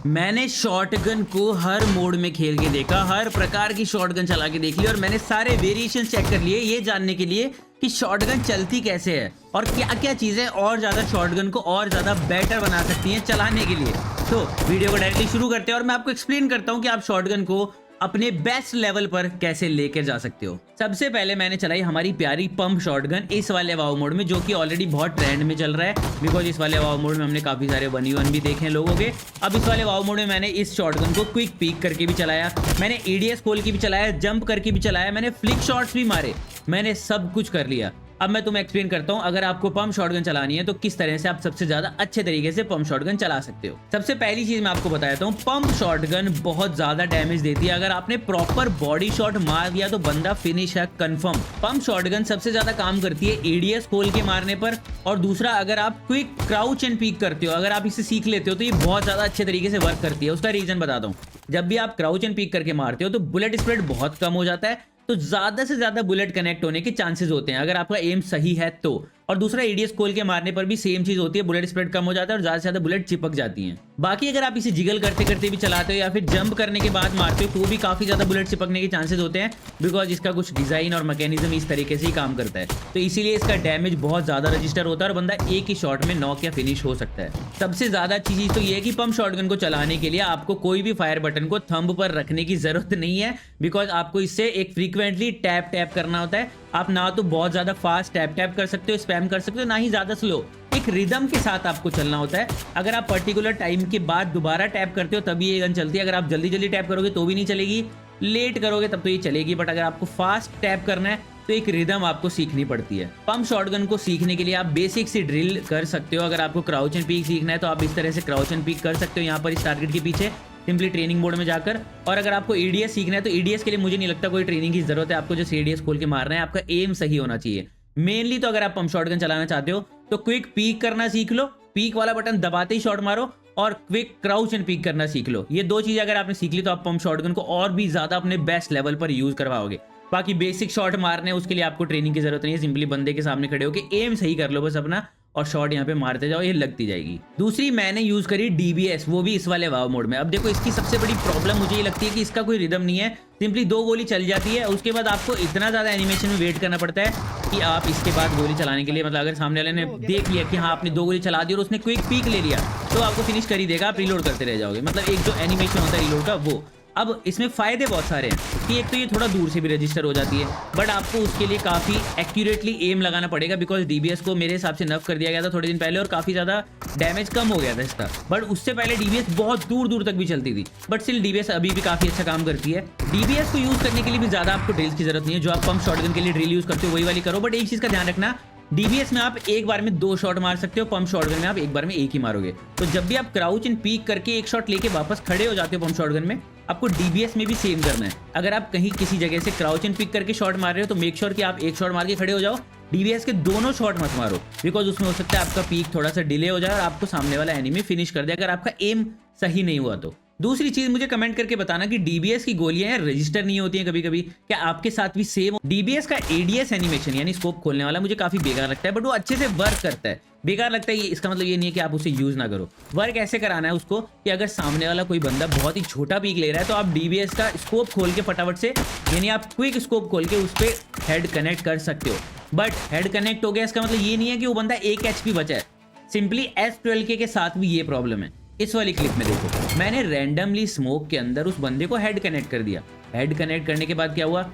मैंने शॉटगन को हर मोड में खेल के देखा, हर प्रकार की शॉटगन चला के देख ली और मैंने सारे वेरिएशन चेक कर लिए ये जानने के लिए कि शॉटगन चलती कैसे है और क्या क्या चीज़ें और ज़्यादा शॉटगन को और ज़्यादा बेटर बना सकती हैं चलाने के लिए। तो वीडियो को डायरेक्टली शुरू करते हैं और मैं आपको एक्सप्लेन करता हूँ कि आप शॉटगन को अपने बेस्ट लेवल पर कैसे लेकर जा सकते हो। सबसे पहले मैंने चलाई हमारी प्यारी पंप शॉटगन इस वाले वाव मोड में, जो कि ऑलरेडी बहुत ट्रेंड में चल रहा है बिकॉज इस वाले वाव मोड में हमने काफी सारे 1v1 भी देखे हैं लोगों के। अब इस वाले वाव मोड में मैंने इस शॉटगन को क्विक पीक करके भी चलाया, मैंने एडीएस खोल के भी चलाया, जंप करके भी चलाया, मैंने फ्लिक शॉट्स भी मारे, मैंने सब कुछ कर लिया। अब मैं तुम्हें एक्सप्लेन करता हूं अगर आपको पंप शॉटगन चलानी है तो किस तरह से आप सबसे ज्यादा अच्छे तरीके से पंप शॉटगन चला सकते हो। सबसे पहली चीज मैं आपको बताता हूं, पंप शॉटगन बहुत ज्यादा डैमेज देती है। अगर आपने प्रॉपर बॉडी शॉट मार दिया तो बंदा फिनिश है कंफर्म। पंप शॉटगन सबसे ज्यादा काम करती है एडीएस खोल के मारने पर, और दूसरा अगर आप क्विक क्राउच एंड पीक करते हो, अगर आप इसे सीख लेते हो तो ये बहुत ज्यादा अच्छे तरीके से वर्क करती है। उसका रीजन बताता हूँ, जब भी आप क्राउच एंड पीक करके मारते हो तो बुलेट स्प्रेड बहुत कम हो जाता है, तो ज्यादा से ज्यादा बुलेट कनेक्ट होने के चांसेस होते हैं अगर आपका एम सही है तो। और दूसरा एडीएस खोल के मारने पर भी सेम चीज होती है, बुलेट स्प्रेड कम हो जाता है और ज्यादा से ज्यादा बुलेट चिपक जाती हैं। बाकी अगर आप इसे जिगल करते करते भी चलाते हो या फिर जंप करने के बाद मारते हो तो भी काफी ज्यादा बुलेट चिपकने के चांसेस होते हैं बिकॉज इसका कुछ डिजाइन और मैकेनिज्म इस तरीके से ही काम करता है, तो इसीलिए इसका डैमेज बहुत ज्यादा रजिस्टर होता है और बंदा एक ही शॉट में नॉक या फिनिश हो सकता है। सबसे ज्यादा अच्छी चीज तो ये है कि पंप शॉटगन को चलाने के लिए आपको कोई भी फायर बटन को थंब पर रखने की जरूरत नहीं है बिकॉज आपको इससे एक फ्रीक्वेंटली टैप टैप करना होता है। आप ना तो बहुत ज्यादा फास्ट टैप टैप कर सकते हो, स्पैम कर सकते हो, ना ही ज्यादा स्लो, एक रिदम के साथ आपको चलना होता है। अगर आप पर्टिकुलर टाइम के बाद दोबारा टैप करते हो तभी ये गन चलती है, अगर आप जल्दी जल्दी टैप करोगे तो भी नहीं चलेगी, लेट करोगे तब तो ये चलेगी, बट अगर आपको फास्ट टैप करना है तो एक रिदम आपको सीखनी पड़ती है। पंप शॉटगन को सीखने के लिए आप बेसिक सी ड्रिल कर सकते हो। अगर आपको क्राउच एंड पीक सीखना है तो आप इस तरह से क्राउच एंड पीक कर सकते हो यहाँ पर इस टारगेट के पीछे सिंपली ट्रेनिंग मोड में जाकर। और अगर आपको एडीएस सीखना है तो एडीएस के लिए मुझे नहीं लगता कोई ट्रेनिंग की जरूरत है, आपको जस्ट एडीएस खोल के मारना है, आपका एम सही होना चाहिए मेनली। तो अगर आप पंप शॉटगन चलाना चाहते हो तो क्विक पीक करना सीख लो, पीक वाला बटन दबाते ही शॉट मारो, और क्विक क्राउच एंड पीक करना सीख लो। ये दो चीजें अगर आपने सीख ली तो आप पंप शॉटगन को और भी ज्यादा अपने बेस्ट लेवल पर यूज करवाओगे। बाकी बेसिक शॉट मारने उसके लिए आपको ट्रेनिंग की जरूरत नहीं है, सिंपली बंदे के सामने खड़े होकर एम सही कर लो बस अपना और शॉट यहाँ पे मारते जाओ, ये लगती जाएगी। दूसरी मैंने यूज करी डीबीएस, वो भी इस वाले वाव मोड में। अब देखो इसकी सबसे बड़ी प्रॉब्लम मुझे ये लगती है कि इसका कोई रिदम नहीं है, सिंपली दो गोली चल जाती है, उसके बाद आपको इतना ज्यादा एनिमेशन में वेट करना पड़ता है कि आप इसके बाद गोली चलाने के लिए, मतलब अगर सामने वाले ने देख लिया कि हाँ आपने दो गोली चला दी और उसने क्विक पीक ले लिया तो आपको फिनिश कर ही देगा, आप रिलोड करते रह जाओगे, मतलब एक जो एनिमेशन होता है रिलोड का वो। अब इसमें फायदे बहुत सारे हैं कि एक तो ये थोड़ा दूर से भी रजिस्टर हो जाती है, बट आपको उसके लिए काफी एक्यूरेटली एम लगाना पड़ेगा बिकॉज डीबीएस को मेरे हिसाब से नर्फ कर दिया गया था थोड़े दिन पहले और काफी ज्यादा डैमेज कम हो गया था इसका। बट उससे पहले डीबीएस बहुत दूर दूर तक भी चलती थी, बट स्टिल डीबीएस अभी भी काफी अच्छा काम करती है। डीबीएस को यूज करने के लिए भी ज्यादा आपको ड्रिल्स की जरूरत नहीं है, जो आप पंप शॉटगन के लिए ड्रिल यूज करते हो वही वाली करो। बट एक चीज का ध्यान रखना, डीबीएस में आप एक बार में 2 शॉट मार सकते हो, पंप शॉटगन में आप एक बार में एक ही मारोगे। तो जब भी आप क्राउच एंड पीक करके एक शॉट लेके वापस खड़े हो जाते हो पंप शॉटगन में, आपको डीबीएस में भी सेम करना है। अगर आप कहीं किसी जगह से क्राउच एंड पिक करके शॉट मार रहे हो तो मेक श्योर कि आप एक शॉट मार के खड़े हो जाओ, डीबीएस के दोनों शॉट मत मारो बिकॉज उसमें हो सकता है आपका पीक थोड़ा सा डिले हो जाए और आपको सामने वाला एनिमी फिनिश कर दे अगर आपका एम सही नहीं हुआ तो। दूसरी चीज मुझे कमेंट करके बताना कि डीबीएस की गोलियां रजिस्टर नहीं होती हैं कभी कभी, क्या आपके साथ भी सेम? डीबीएस का एडीएस एनिमेशन यानी स्कोप खोलने वाला मुझे काफी बेकार लगता है, बट वो अच्छे से वर्क करता है। बेकार लगता है ये इसका मतलब ये नहीं है कि आप उसे यूज ना करो। वर्क ऐसे कराना है उसको कि अगर सामने वाला कोई बंदा बहुत ही छोटा पीक ले रहा है तो आप डीबीएस का स्कोप खोल के फटाफट से, यानी आप क्विक स्कोप खोल के उस पर हेड कनेक्ट कर सकते हो। बट हेड कनेक्ट हो गया इसका मतलब ये नहीं है कि वो बंदा 1 HP बचा है, सिंपली S12K के साथ भी ये प्रॉब्लम है। इस वाली क्लिप में देखो, मैंने रैंडमली स्मोक के अंदर उस बंदे को हेड कनेक्ट कर दिया। हेड कनेक्ट करने के बाद क्या हुआ,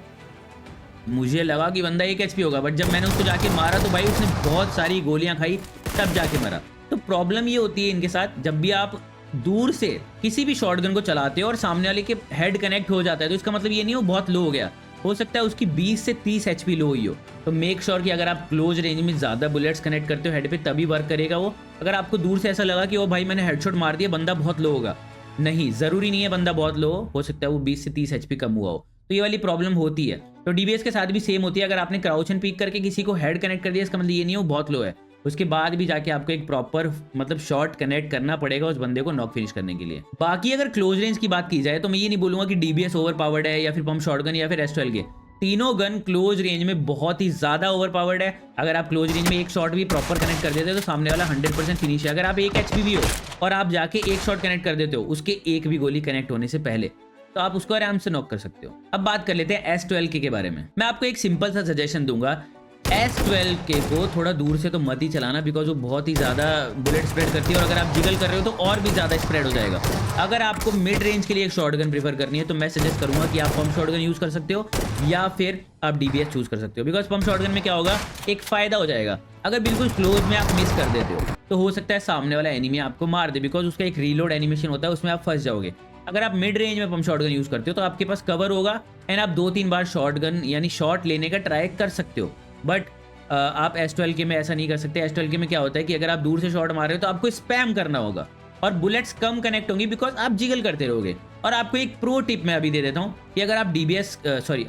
मुझे लगा कि बंदा 1 HP होगा, बट जब मैंने उसको जाके मारा तो भाई उसने बहुत सारी गोलियां खाई तब जाके मरा। तो प्रॉब्लम ये होती है इनके साथ, जब भी आप दूर से किसी भी शॉटगन को चलाते हो और सामने वाले के हेड कनेक्ट हो जाता है तो इसका मतलब ये नहीं हो बहुत लो हो गया, हो सकता है उसकी 20 से 30 HP लो हुई हो। तो मेक श्योर कि अगर आप क्लोज रेंज में ज्यादा बुलेट्स कनेक्ट करते हो हेड पे तभी वर्क करेगा वो। अगर आपको दूर से ऐसा लगा कि ओ भाई मैंने हेडशॉट मार दिया बंदा बहुत लो होगा, नहीं, जरूरी नहीं है बंदा बहुत लो हो सकता है वो 20 से 30 HP कम हुआ हो, तो ये वाली प्रॉब्लम होती है। तो डीबीएस के साथ भी सेम होती है, अगर आपने क्राउच एंड पीक करके किसी को हेड कनेक्ट कर दिया इसका मतलब ये नहीं हो बहुत लो है, उसके बाद भी जाके आपको एक प्रॉपर मतलब शॉट कनेक्ट करना पड़ेगा उस बंदे को नॉक फिनिश करने के लिए। बाकी अगर क्लोज रेंज की बात की जाए तो मैं ये नहीं बोलूंगा कि डीबीएस ओवर पावर्ड है या फिर पंप शॉटगन या फिर S12K, तीनों गन क्लोज रेंज में बहुत ही ज्यादा ओवर पावर्ड है। अगर आप क्लोज रेंज में एक शॉट भी प्रॉपर कनेक्ट कर देते हो तो सामने वाला 100% फिनिश है। अगर आप 1 HP भी हो और आप जाके एक शॉट कनेक्ट कर देते हो उसके एक भी गोली कनेक्ट होने से पहले, तो आप उसको आराम से नॉक कर सकते हो। अब बात कर लेते हैं S12K के बारे में। मैं आपको एक सिंपल सा सजेशन दूंगा, S12K को थोड़ा दूर से तो मत ही चलाना, बिकॉज वो बहुत ही ज़्यादा बुलेट स्प्रेड करती है और अगर आप जिगल कर रहे हो तो और भी ज़्यादा स्प्रेड हो जाएगा। अगर आपको मिड रेंज के लिए एक शॉटगन प्रीफर करनी है तो मैं सजेस्ट करूंगा कि आप पंप शॉटगन यूज़ कर सकते हो या फिर आप DBS चूज़ कर सकते हो। बिकॉज पंप शॉटगन में क्या होगा, एक फ़ायदा हो जाएगा, अगर बिल्कुल क्लोज में आप मिस कर देते हो तो हो सकता है सामने वाला एनिमी आपको मार दे, बिकॉज उसका एक रीलोड एनिमेशन होता है, उसमें आप फंस जाओगे। अगर आप मिड रेंज में पंप शॉटगन यूज़ करते हो तो आपके पास कवर होगा एंड आप 2-3 बार शॉटगन यानी शॉट लेने का ट्राई कर सकते हो। बट आप S12K में ऐसा नहीं कर सकते। S12K में क्या होता है कि अगर आप दूर से शॉट मार रहे हो तो आपको स्पैम करना होगा और बुलेट्स कम कनेक्ट होंगी बिकॉज आप जिगल करते रहोगे। और आपको एक प्रो टिप मैं अभी दे देता हूँ कि अगर आप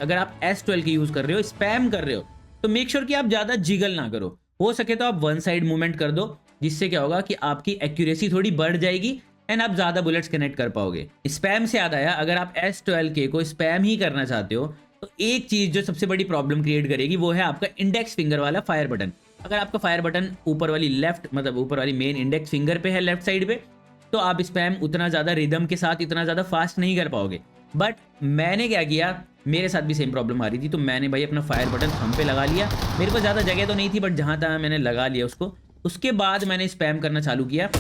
अगर आप S12K यूज़ कर रहे हो, स्पैम कर रहे हो, तो मेक श्योर कि आप ज़्यादा जिगल ना करो। हो सके तो आप वन साइड मूवमेंट कर दो, जिससे क्या होगा कि आपकी एक्यूरेसी थोड़ी बढ़ जाएगी एंड आप ज़्यादा बुलेट्स कनेक्ट कर पाओगे। स्पैम से याद आया, अगर आप S12K को स्पैम ही करना चाहते हो तो एक चीज़ जो सबसे बड़ी प्रॉब्लम क्रिएट करेगी वो है आपका इंडेक्स फिंगर वाला फायर बटन। अगर आपका फायर बटन ऊपर वाली ऊपर वाली मेन इंडेक्स फिंगर पे है लेफ्ट साइड पे, तो आप स्पैम उतना ज़्यादा रिदम के साथ इतना ज़्यादा फास्ट नहीं कर पाओगे। बट मैंने क्या किया, मेरे साथ भी सेम प्रॉब्लम आ रही थी, तो मैंने भाई अपना फायर बटन थंब पे लगा लिया। मेरे पास ज़्यादा जगह तो नहीं थी बट जहाँ तहाँ मैंने लगा लिया उसको। उसके बाद मैंने स्पैम करना चालू किया।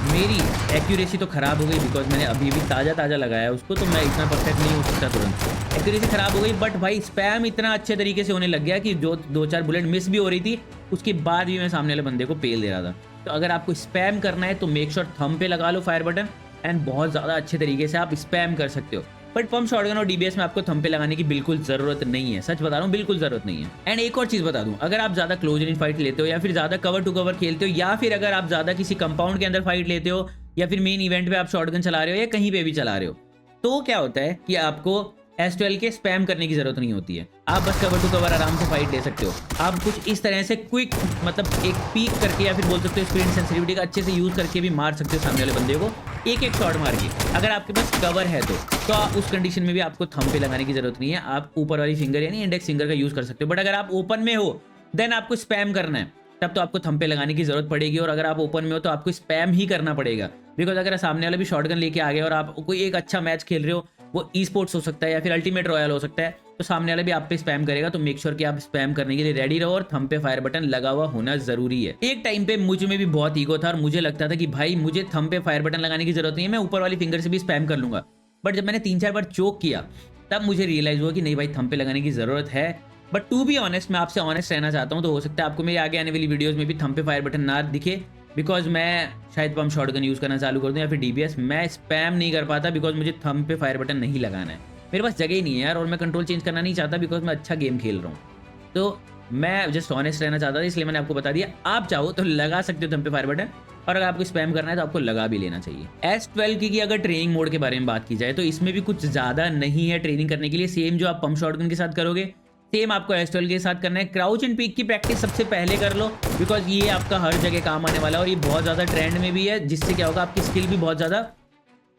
मेरी एक्यूरेसी तो ख़राब हो गई बिकॉज मैंने अभी भी ताज़ा लगाया उसको, तो मैं इतना परफेक्ट नहीं हो सकता तुरंत। एक्यूरेसी ख़राब हो गई बट भाई स्पैम इतना अच्छे तरीके से होने लग गया कि जो 2-4 बुलेट मिस भी हो रही थी उसके बाद भी मैं सामने वाले बंदे को पेल दे रहा था। तो अगर आपको स्पैम करना है तो मेक श्योर थंब पे लगा लो फायर बटन एंड बहुत ज़्यादा अच्छे तरीके से आप स्पैम कर सकते हो। बट पंप शॉटगन और DBS में आपको थंब पे लगाने की बिल्कुल ज़रूरत नहीं है, सच बता रहा हूँ, बिल्कुल ज़रूरत नहीं है। एंड एक और चीज़ बता दूँ, अगर आप ज़्यादा क्लोज इन फाइट लेते हो या फिर ज़्यादा कवर टू कवर खेलते हो या फिर अगर आप ज़्यादा किसी कंपाउंड के अंदर फाइट लेते हो या फिर मेन इवेंट पे आप शॉटगन चला रहे हो या कहीं पे भी चला रहे हो, तो क्या होता है कि आपको S12K स्पैम करने की जरूरत नहीं होती है। आप बस कवर टू कवर आराम से फाइट ले सकते हो। आप कुछ इस तरह से क्विक मतलब एक पीक करके या फिर बोल सकते हो स्क्रीन सेंसिटिविटी का अच्छे से यूज़ करके भी मार सकते हो सामने वाले बंदे को एक शॉट मार के, अगर आपके पास कवर है तो आप उस कंडीशन में भी आपको थंब पे लगाने की जरूरत नहीं है। आप ऊपर वाली फिंगर यानी इंडेक्स फिंगर का यूज़ कर सकते हो। बट अगर आप ओपन में हो देन आपको स्पैम करना है, तब तो आपको थंब पे लगाने की जरूरत पड़ेगी। और अगर आप ओपन में हो तो आपको स्पैम ही करना पड़ेगा, बिकॉज अगर सामने वाला भी शॉटगन लेके आ गया और आप कोई एक अच्छा मैच खेल रहे हो, वो ई स्पोर्ट्स हो सकता है या फिर अल्टीमेट रॉयल हो सकता है, तो सामने वाला भी आप पे स्पैम करेगा। तो मेक श्योर कि आप स्पैम करने के लिए रेडी रहो और थंब पे फायर बटन लगा हुआ होना जरूरी है। एक टाइम पे मुझ में भी बहुत ईगो था और मुझे लगता था कि भाई मुझे थंब पे फायर बटन लगाने की जरूरत नहीं है, मैं ऊपर वाली फिंगर से भी स्पैम कर लूंगा। बट जब मैंने 3-4 बार चोक किया तब मुझे रियलाइज हुआ कि नहीं भाई, थंब पे लगाने की जरूरत है। बट टू बी ऑनेस्ट, मैं आपसे ऑनेस्ट रहना चाहता हूँ, तो हो सकता है आपको मेरे आगे आने वाली वीडियोस में भी थंब पे फायर बटन ना दिखे, बिकॉज मैं शायद पंप शॉटगन यूज़ करना चालू कर दूँ या फिर DBS। मैं स्पैम नहीं कर पाता बिकॉज मुझे थंब पे फायर बटन नहीं लगाना है, मेरे पास जगह ही नहीं है यार, और मैं कंट्रोल चेंज करना नहीं चाहता बिकॉज मैं अच्छा गेम खेल रहा हूँ। तो मैं जस्ट ऑनेस्ट रहना चाहता था, इसलिए मैंने आपको बता दिया। आप चाहो तो लगा सकते हो थंब पे फायर बटन, और अगर आपको स्पैम करना है तो आपको लगा भी लेना चाहिए। S12K की अगर ट्रेनिंग मोड के बारे में बात की जाए तो इसमें भी कुछ ज़्यादा नहीं है ट्रेनिंग करने के लिए। सेम जो आप पंप शॉटगन के साथ करोगे सेम आपको S12K के साथ करना है। क्राउच एंड पीक की प्रैक्टिस सबसे पहले कर लो बिकॉज ये आपका हर जगह काम आने वाला है और ये बहुत ज़्यादा ट्रेंड में भी है, जिससे क्या होगा आपकी स्किल भी बहुत ज़्यादा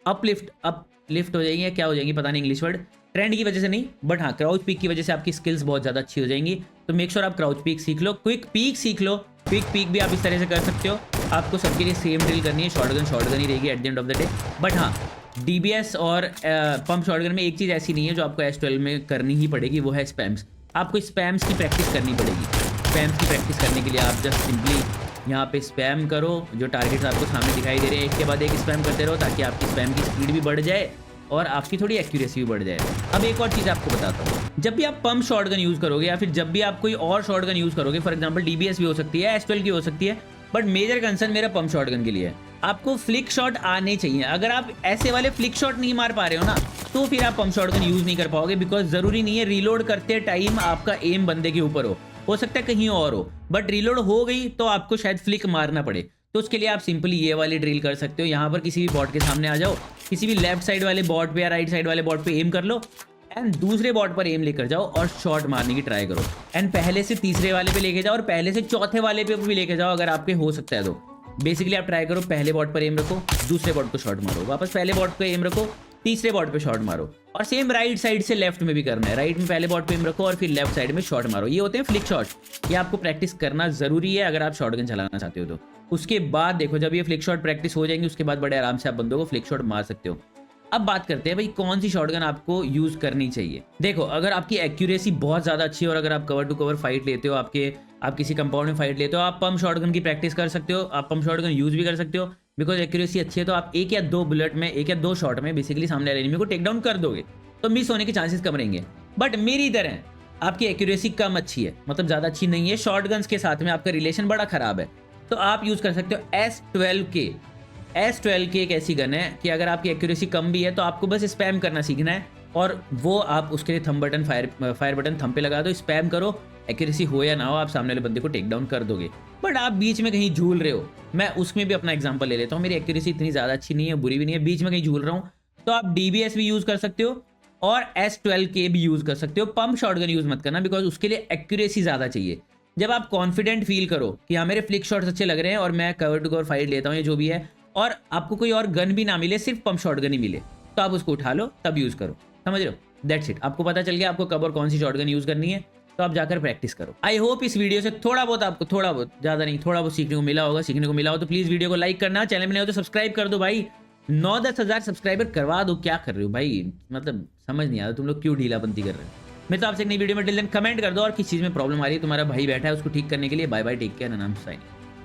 अपलिफ्ट हो जाएंगी, क्या हो जाएंगी पता नहीं इंग्लिश वर्ड, ट्रेंड की वजह से नहीं बट हाँ क्राउच पीक की वजह से आपकी स्किल्स बहुत ज़्यादा अच्छी हो जाएंगी। तो मेक श्योर आप क्राउच पीक सीख लो, क्विक पीक सीख लो। क्विक पीक भी आप इस तरह से कर सकते हो। आपको सबके लिए सेम ड्रिल करनी है, शॉटगन ही रहेगी at the end of the day. But हाँ DBS और पंप शॉटगन में एक चीज़ ऐसी नहीं है जो आपको S12 में करनी ही पड़ेगी, वो है स्पैम्स। आपको स्पैम्स की प्रैक्टिस करनी पड़ेगी। स्पैम्स की प्रैक्टिस करने के लिए आप जस्ट सिंपली यहाँ पे स्पैम करो, जो टारगेट्स आपको सामने दिखाई दे रहे हैं एक के बाद एक स्पैम करते रहो, ताकि आपकी स्पैम की स्पीड भी बढ़ जाए और आपकी थोड़ी एक्यूरेसी भी बढ़ जाए। अब एक और चीज़ आपको बताता हूँ, जब भी आप पंप शॉटगन यूज़ करोगे या फिर जब भी आप कोई और शॉटगन यूज़ करोगे, फॉर एग्जांपल DBS भी हो सकती है, S12 की हो सकती है, बट मेजर कंसर्न मेरा पंप शॉटगन के लिए है। आपको फ्लिक शॉट आने चाहिए। अगर आप ऐसे वाले फ्लिक शॉट नहीं मार पा रहे हो ना, तो फिर आप पंप शॉटगन यूज़ नहीं कर पाओगे, बिकॉज ज़रूरी नहीं है रीलोड करते टाइम आपका एम बंदे के ऊपर हो सकता है कहीं और हो, बट रीलोड हो गई तो आपको शायद फ्लिक मारना पड़े। तो उसके लिए आप सिंपली ये वाली ड्रिल कर सकते हो। यहाँ पर किसी भी बॉट के सामने आ जाओ, किसी भी लेफ्ट साइड वाले बॉट पे या राइट साइड वाले बॉट पे एम कर लो एंड दूसरे बॉट पर एम लेकर जाओ और शॉट मारने की ट्राई करो। एंड पहले से तीसरे वाले पे लेके जाओ और पहले से चौथे वाले पे भी लेके जाओ अगर आपके हो सकता है तो। बेसिकली आप ट्राई करो, पहले बॉट पर एम रखो, दूसरे बॉट को शॉट मारो, वापस पहले बॉट पे एम रखो, तीसरे बॉट पे शॉट मारो। और सेम राइट साइड से लेफ्ट में भी करना है, राइट में पहले बॉट पे एम रखो और फिर लेफ्ट साइड में शॉट मारो। ये होते हैं फ्लिक शॉट। ये आपको प्रैक्टिस करना जरूरी है अगर आप शॉटगन चलाना चाहते हो तो। उसके बाद देखो जब ये फ्लिक शॉट प्रैक्टिस हो जाएंगी उसके बाद बड़े आराम से आप बंदों को फ्लिक शॉट मार सकते हो। अब बात करते हैं भाई कौन सी शॉटगन आपको यूज करनी चाहिए। देखो अगर आपकी एक्यूरेसी बहुत ज्यादा अच्छी है और अगर आप कवर टू कवर फाइट लेते हो, आप किसी कंपाउंड में फाइट लेते हो, आप पंप शॉटगन की प्रैक्टिस कर सकते हो, आप पंप शॉटगन यूज भी कर सकते हो। बिकॉज एक्यूरेसी अच्छी है तो आप एक या दो बुलेट में, एक या दो शॉट में बेसिकली सामने वाले एनिमी को टेक डाउन कर दोगे, तो मिस होने के चांसेस कम रहेंगे। बट मेरी तरह आपकी एक्यूरेसी कम अच्छी है, मतलब ज्यादा अच्छी नहीं है, शॉटगन्स के साथ में आपका रिलेशन बड़ा खराब है, तो आप यूज कर सकते हो S12K। S12K एक ऐसी गन है कि अगर आपकी एक्यूरेसी कम भी है तो आपको बस स्पैम करना सीखना है, और वो आप उसके लिए thumb button, fire button thumb पे लगा दो, स्पैम करो, एक्यूरेसी हो या ना हो आप सामने वाले बंदे को टेक डाउन कर दोगे। बट आप बीच में कहीं झूल रहे हो, मैं उसमें भी अपना एग्जांपल ले लेता हूँ, मेरी एक्यूरेसी इतनी ज़्यादा अच्छी नहीं है, बुरी भी नहीं है, बीच में कहीं झूल रहा हूँ, तो आप DBS भी यूज़ कर सकते हो और S12K भी यूज़ कर सकते हो। पंप शॉटगन यूज़ मत करना, बिकॉज उसके लिए एक्यूरेसी ज़्यादा चाहिए। जब आप कॉन्फिडेंट फील करो कि हाँ मेरे फ्लिक शॉट्स अच्छे लग रहे हैं और मैं कवर टू कवर फाइट लेता हूँ, ये जो भी है, और आपको कोई और गन भी ना मिले, सिर्फ पंप शॉटगन ही मिले, तो आप उसको उठा लो, तब यूज़ करो। समझ रहे हो? That's it. आपको पता चल गया आपको कब और कौन सी शॉटगन यूज़ करनी है, तो आप जाकर प्रैक्टिस करो। आई होप इस वीडियो से थोड़ा बहुत आपको, थोड़ा बहुत, ज़्यादा नहीं, थोड़ा बहुत सीखने को मिला होगा। सीखने को मिला हो तो प्लीज़ वीडियो को लाइक करना, चैनल में नहीं हो तो सब्सक्राइब कर दो भाई। 9-10 हज़ार सब्सक्राइबर करवा दो, क्या कर रहे हो भाई, मतलब समझ नहीं आता तुम लोग क्यों ढीलापंती कर रहे हो। मैं तो आपसे एक नई वीडियो में टिल देन कमेंट कर दो, और किस चीज़ में प्रॉब्लम आ रही है, तुम्हारा भाई बैठा है उसको ठीक करने के लिए। बाय बाय, टेक केयर, नाम साइन।